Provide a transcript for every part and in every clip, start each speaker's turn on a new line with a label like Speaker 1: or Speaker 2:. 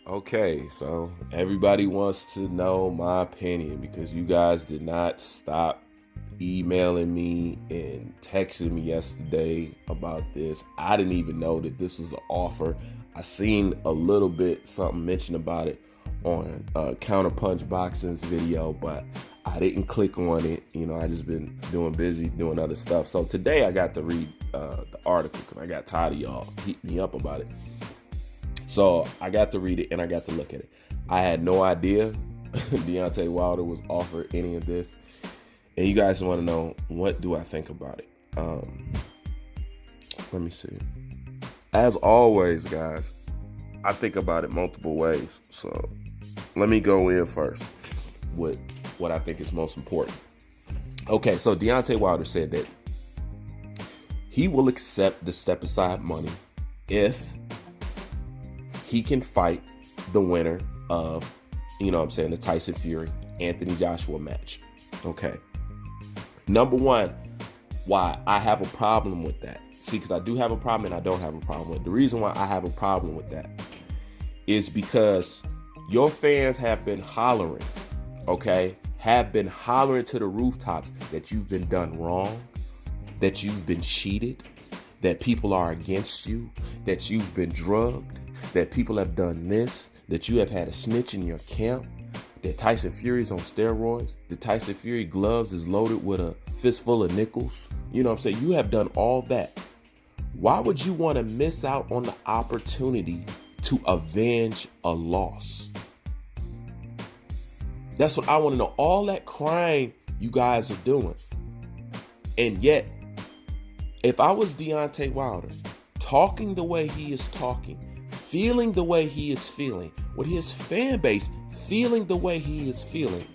Speaker 1: Okay, so everybody wants to know my opinion because you guys did not stop emailing me and texting me yesterday about this. I didn't even know that this was an offer. I seen a little bit something mentioned about it on Counterpunch Boxing's video, but I didn't click on it. I just been busy doing other stuff. So today I got to read the article because I got tired of y'all heating me up about it. So I got to read it and I got to look at it. I had no idea Deontay Wilder was offered any of this. And you guys want to know, what do I think about it? Let me see. As always, guys, I think about it multiple ways. So let me go in first with what I think is most important. Okay, so Deontay Wilder said that he will accept the step aside money if he can fight the winner of, the Tyson Fury, Anthony Joshua match. Okay. Number one, why I have a problem with that. See, because I do have a problem and I don't have a problem with it. The reason why I have a problem with that is because your fans have been hollering, okay? Have been hollering to the rooftops that you've been done wrong, that you've been cheated, that people are against you, that you've been drugged, that people have done this, that you have had a snitch in your camp, that Tyson Fury's on steroids, that Tyson Fury gloves is loaded with a fistful of nickels. You know what I'm saying? You have done all that. Why would you want to miss out on the opportunity to avenge a loss? That's what I want to know. All that crying you guys are doing. And yet, if I was Deontay Wilder, talking the way he is talking, feeling the way he is feeling, with his fan base feeling the way he is feeling,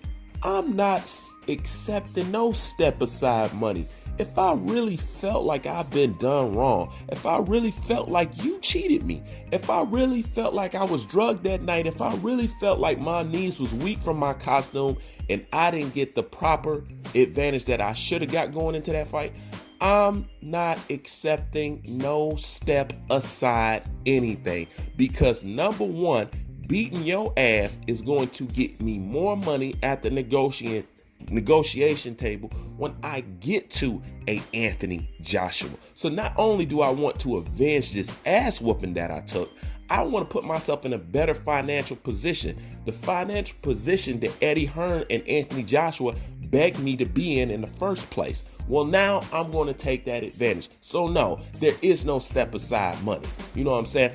Speaker 1: I'm not accepting no step aside money. If I really felt like I've been done wrong, if I really felt like you cheated me, if I really felt like I was drugged that night, if I really felt like my knees was weak from my costume and I didn't get the proper advantage that I should have got going into that fight, I'm not accepting no step aside anything, because number one, beating your ass is going to get me more money at the negotiation table when I get to a Anthony Joshua. So not only do I want to avenge this ass whooping that I took, I want to put myself in a better financial position. The financial position that Eddie Hearn and Anthony Joshua begged me to be in the first place. Well, now I'm going to take that advantage. So no, there is no step aside money. You know what I'm saying?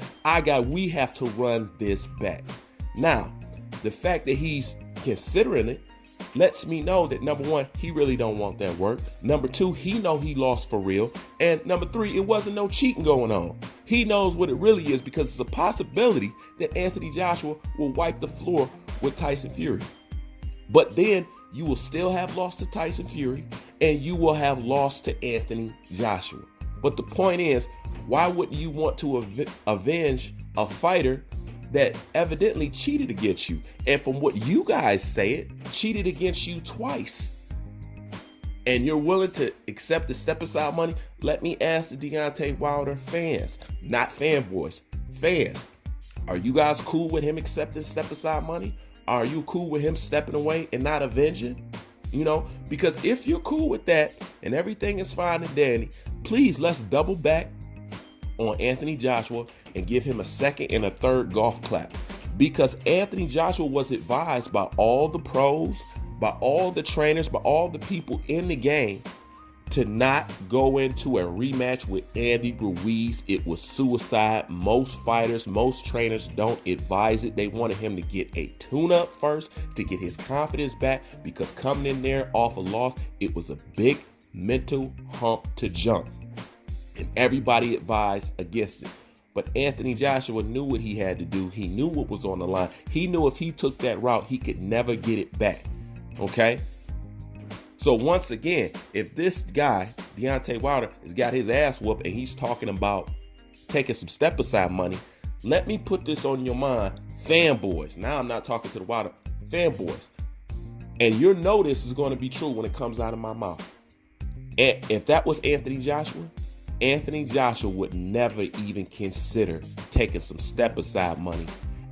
Speaker 1: We have to run this back. Now, the fact that he's considering it lets me know that, number one, he really don't want that work. Number two, he know he lost for real. And number three, it wasn't no cheating going on. He knows what it really is, because it's a possibility that Anthony Joshua will wipe the floor with Tyson Fury. But then you will still have lost to Tyson Fury and you will have lost to Anthony Joshua. But the point is, why wouldn't you want to avenge a fighter that evidently cheated against you? And from what you guys say, it cheated against you twice. And you're willing to accept the step aside money? Let me ask the Deontay Wilder fans, not fanboys, fans. Are you guys cool with him accepting step aside money? Are you cool with him stepping away and not avenging? Because if you're cool with that and everything is fine and dandy, please, let's double back on Anthony Joshua and give him a second and a third golf clap. Because Anthony Joshua was advised by all the pros, by all the trainers, by all the people in the game to not go into a rematch with Andy Ruiz. It was suicide. Most fighters, most trainers don't advise it. They wanted him to get a tune-up first to get his confidence back, because coming in there off a loss, it was a big mental hump to jump. And everybody advised against it. But Anthony Joshua knew what he had to do. He knew what was on the line. He knew if he took that route, he could never get it back. Okay? So once again, if this guy, Deontay Wilder, has got his ass whooped and he's talking about taking some step aside money, let me put this on your mind, fanboys. Now I'm not talking to the Wilder, fanboys. And you'll know this is going to be true when it comes out of my mouth. And if that was Anthony Joshua would never even consider taking some step aside money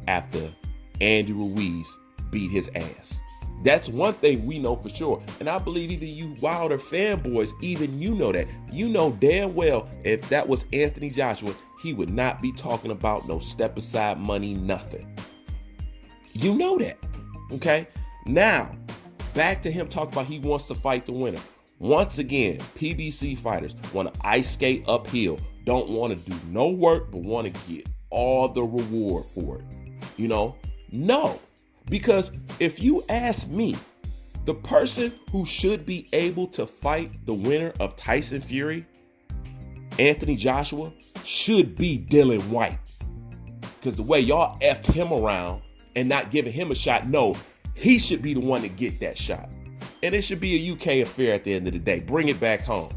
Speaker 1: after Andy Ruiz beat his ass. That's one thing we know for sure. And I believe even you Wilder fanboys, even you know that. You know damn well if that was Anthony Joshua, he would not be talking about no step aside money, nothing. You know that. Okay? Now, back to him talking about he wants to fight the winner. Once again, PBC fighters want to ice skate uphill, don't want to do no work, but want to get all the reward for it. You know? No. Because if you ask me, the person who should be able to fight the winner of Tyson Fury, Anthony Joshua, should be Dylan White. Because the way y'all effed him around and not giving him a shot, no, he should be the one to get that shot. And it should be a UK affair at the end of the day. Bring it back home.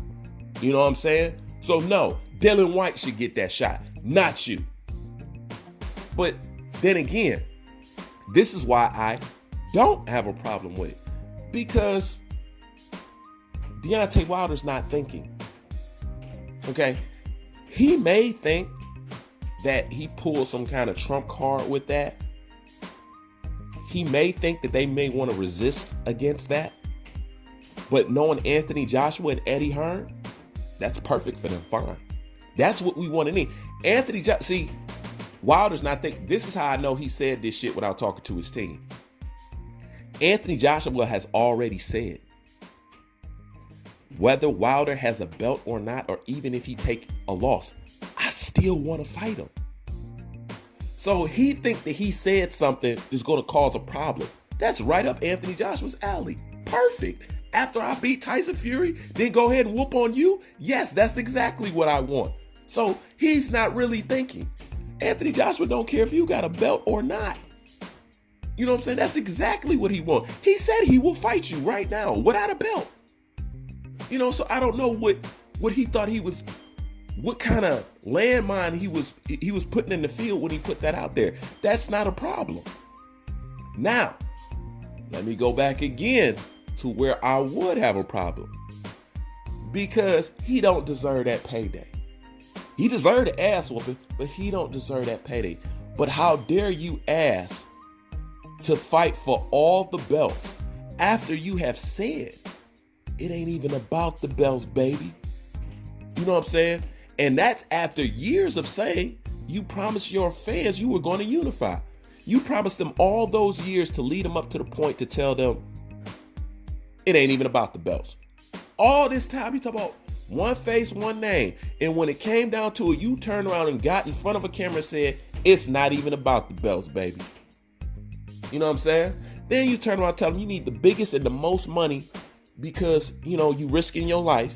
Speaker 1: You know what I'm saying? So no, Dylan White should get that shot, not you. But then again, this is why I don't have a problem with it. Because Deontay Wilder's not thinking. Okay? He may think that he pulled some kind of trump card with that. He may think that they may want to resist against that. But knowing Anthony Joshua and Eddie Hearn, that's perfect for them. Fine. That's what we want to need. Anthony Joshua, see, Wilder's not thinking. This is how I know he said this shit without talking to his team. Anthony Joshua has already said, whether Wilder has a belt or not, or even if he takes a loss, I still want to fight him. So he think that he said something that's going to cause a problem. That's right up Anthony Joshua's alley. Perfect. After I beat Tyson Fury, then go ahead and whoop on you? Yes, that's exactly what I want. So he's not really thinking. Anthony Joshua don't care if you got a belt or not. You know what I'm saying? That's exactly what he wants. He said he will fight you right now without a belt. You know, so I don't know what he thought he was, what kind of landmine he was putting in the field when he put that out there. That's not a problem. Now, let me go back again to where I would have a problem. Because he don't deserve that payday. He deserved the ass whooping, but he don't deserve that payday. But how dare you ask to fight for all the belts after you have said it ain't even about the belts, baby. You know what I'm saying? And that's after years of saying you promised your fans you were going to unify. You promised them all those years to lead them up to the point to tell them it ain't even about the belts. All this time you talk about one face, one name. And when it came down to it, you turned around and got in front of a camera and said, it's not even about the belts, baby. You know what I'm saying? Then you turn around and tell them you need the biggest and the most money because, you know, you risking your life.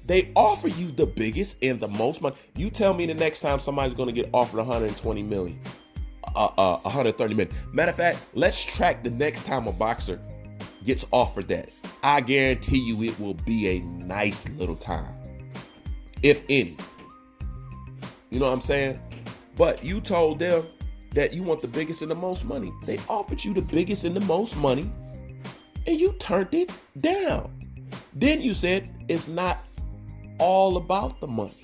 Speaker 1: They offer you the biggest and the most money. You tell me the next time somebody's going to get offered 120 million, 130 million. Matter of fact, let's track the next time a boxer gets offered that. I guarantee you it will be a nice little time, if any. You know what I'm saying? But you told them that you want the biggest and the most money. They offered you the biggest and the most money, and you turned it down. Then you said it's not all about the money.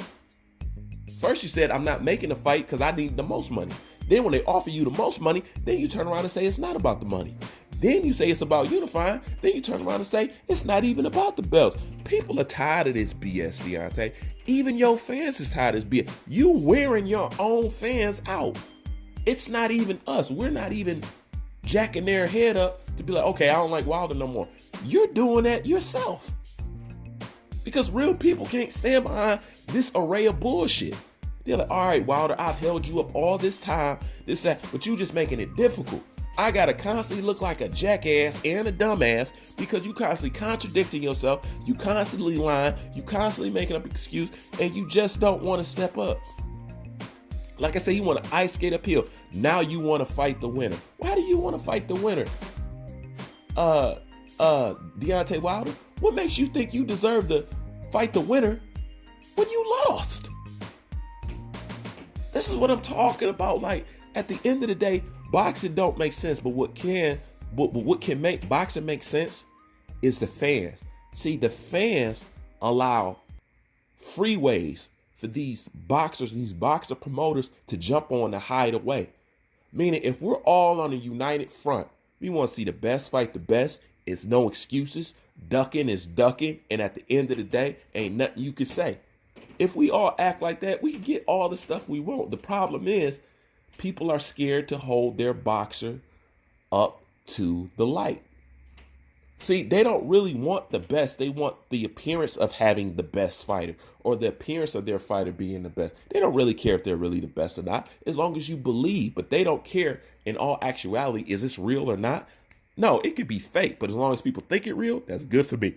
Speaker 1: First you said, I'm not making a fight because I need the most money. Then when they offer you the most money, then you turn around and say it's not about the money. Then you say it's about unifying. Then you turn around and say it's not even about the belts. People are tired of this BS, Deontay. Even your fans is tired of this BS. You wearing your own fans out. It's not even us. We're not even jacking their head up to be like, okay, I don't like Wilder no more. You're doing that yourself. Because real people can't stand behind this array of bullshit. They're like, all right, Wilder, I've held you up all this time, this, that, but you just making it difficult. I gotta constantly look like a jackass and a dumbass because you constantly contradicting yourself, you constantly lying, you constantly making up excuses, and you just don't want to step up. Like I said, you want to ice skate uphill. Now you want to fight the winner. Why do you want to fight the winner? Deontay Wilder? What makes you think you deserve to fight the winner when you lost? This is what I'm talking about. Like, at the end of the day, boxing don't make sense, but what can make boxing make sense is the fans. See, the fans allow freeways for these boxers, these boxer promoters to jump on to hide away. Meaning, if we're all on a united front, we want to see the best fight the best. It's no excuses. Ducking is ducking. And at the end of the day, ain't nothing you can say. If we all act like that, we can get all the stuff we want. The problem is people are scared to hold their boxer up to the light. See, they don't really want the best. They want the appearance of having the best fighter or the appearance of their fighter being the best. They don't really care if they're really the best or not, as long as you believe. But they don't care in all actuality, is this real or not? No, it could be fake, but as long as people think it real, that's good for me.